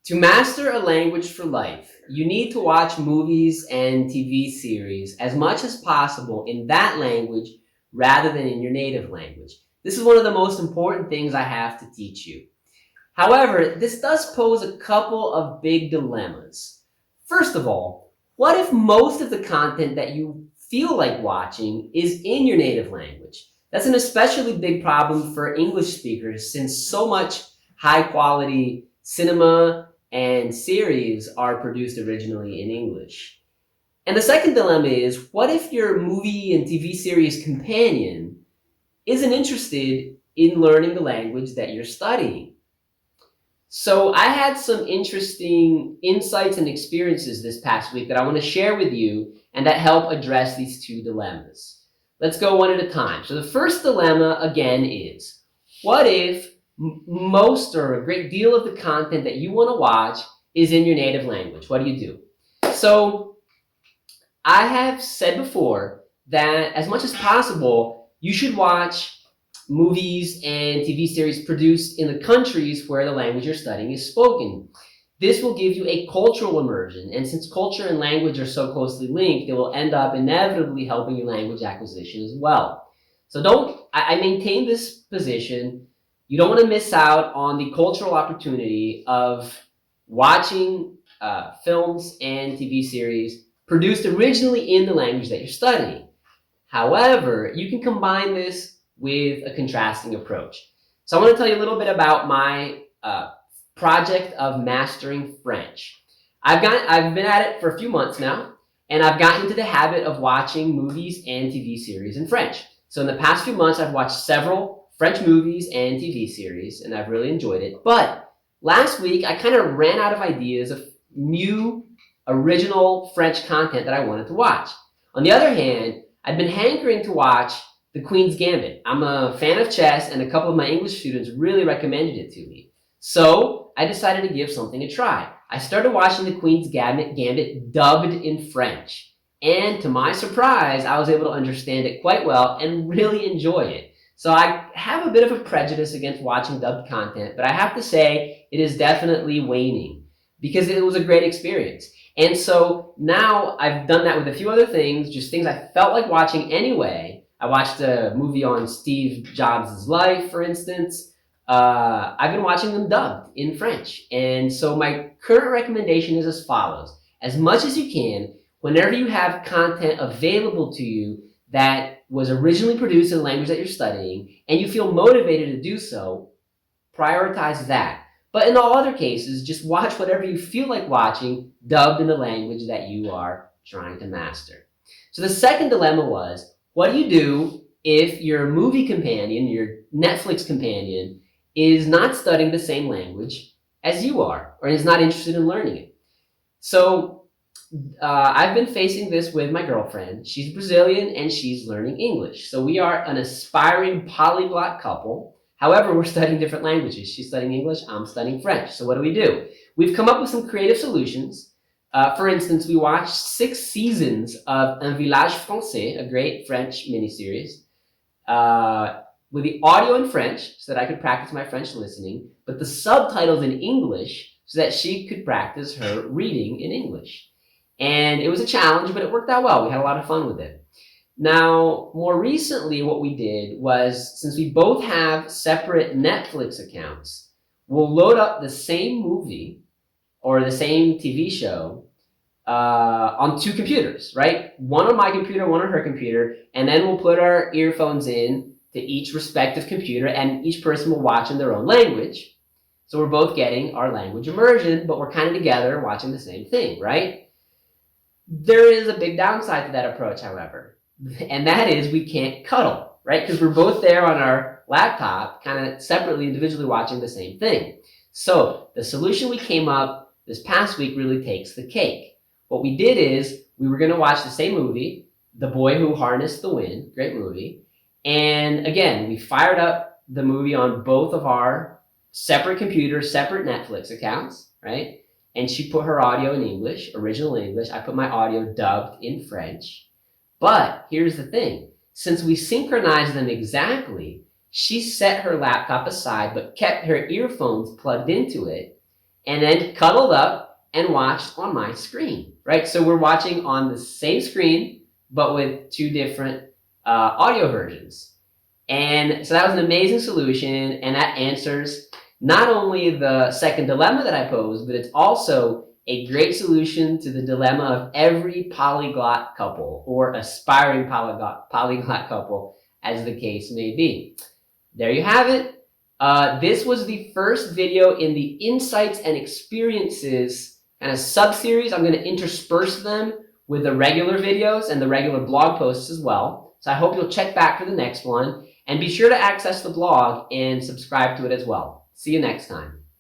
To master a language for life, you need to watch movies and TV series as much as possible in that language rather than in your native language. This is one of the most important things I have to teach you. However, this does pose a couple of big dilemmas. First of all, what if most of the content that you feel like watching is in your native language? That's an especially big problem for English speakers since so much high quality cinema and series are produced originally in English. And the second dilemma is, what if your movie and TV series companion isn't interested in learning the language that you're studying? So I had some interesting insights and experiences this past week that I want to share with you and that help address these two dilemmas. Let's go one at a time. So the first dilemma, again, is what if most or a great deal of the content that you want to watch is in your native language? What do you do? So I have said before that as much as possible, you should watch movies and TV series produced in the countries where the language you're studying is spoken. This will give you a cultural immersion, and since culture and language are so closely linked, it will end up inevitably helping your language acquisition as well. So I maintain this position. You don't want to miss out on the cultural opportunity of watching films and TV series produced originally in the language that you're studying. However, you can combine this with a contrasting approach. So I want to tell you a little bit about my project of mastering French. I've been at it for a few months now, and I've gotten into the habit of watching movies and TV series in French. So in the past few months, I've watched several French movies and TV series, and I've really enjoyed it. But last week, I kind of ran out of ideas of new, original French content that I wanted to watch. On the other hand, I'd been hankering to watch The Queen's Gambit. I'm a fan of chess, and a couple of my English students really recommended it to me. So I decided to give something a try. I started watching The Queen's Gambit dubbed in French. And to my surprise, I was able to understand it quite well and really enjoy it. So I have a bit of a prejudice against watching dubbed content, but I have to say it is definitely waning because it was a great experience. And so now I've done that with a few other things, just things I felt like watching anyway. I watched a movie on Steve Jobs' life, for instance. I've been watching them dubbed in French. And so my current recommendation is as follows. As much as you can, whenever you have content available to you that was originally produced in the language that you're studying, and you feel motivated to do so, prioritize that. But in all other cases, just watch whatever you feel like watching dubbed in the language that you are trying to master. So the second dilemma was, what do you do if your movie companion, your Netflix companion, is not studying the same language as you are, or is not interested in learning it? So I've been facing this with my girlfriend. She's Brazilian and she's learning English. So we are an aspiring polyglot couple. However, we're studying different languages. She's studying English, I'm studying French. So what do? We've come up with some creative solutions. For instance, we watched 6 seasons of Un Village Français, a great French miniseries, with the audio in French so that I could practice my French listening, but the subtitles in English so that she could practice her reading in English. And it was a challenge, but it worked out well. We had a lot of fun with it. Now, more recently, what we did was, since we both have separate Netflix accounts, we'll load up the same movie or the same TV show on 2 computers, right? One on my computer, one on her computer, and then we'll put our earphones in to each respective computer, and each person will watch in their own language. So we're both getting our language immersion, but we're kind of together watching the same thing, right? There is a big downside to that approach, however, and that is we can't cuddle, right? Because we're both there on our laptop, kind of separately, individually watching the same thing. So the solution we came up this past week really takes the cake. What we did is we were going to watch the same movie, The Boy Who Harnessed the Wind, great movie. And again, we fired up the movie on both of our separate computers, separate Netflix accounts, right? And she put her audio in English, original English. I put my audio dubbed in French. But here's the thing. Since we synchronized them exactly, she set her laptop aside but kept her earphones plugged into it. and then cuddled up and watched on my screen, right? So we're watching on the same screen, but with two different audio versions. And so that was an amazing solution, and that answers not only the second dilemma that I posed, but it's also a great solution to the dilemma of every polyglot couple or aspiring polyglot couple, as the case may be. There you have it. This was the first video in the Insights and Experiences kind of sub-series. I'm going to intersperse them with the regular videos and the regular blog posts as well. So I hope you'll check back for the next one. And be sure to access the blog and subscribe to it as well. See you next time.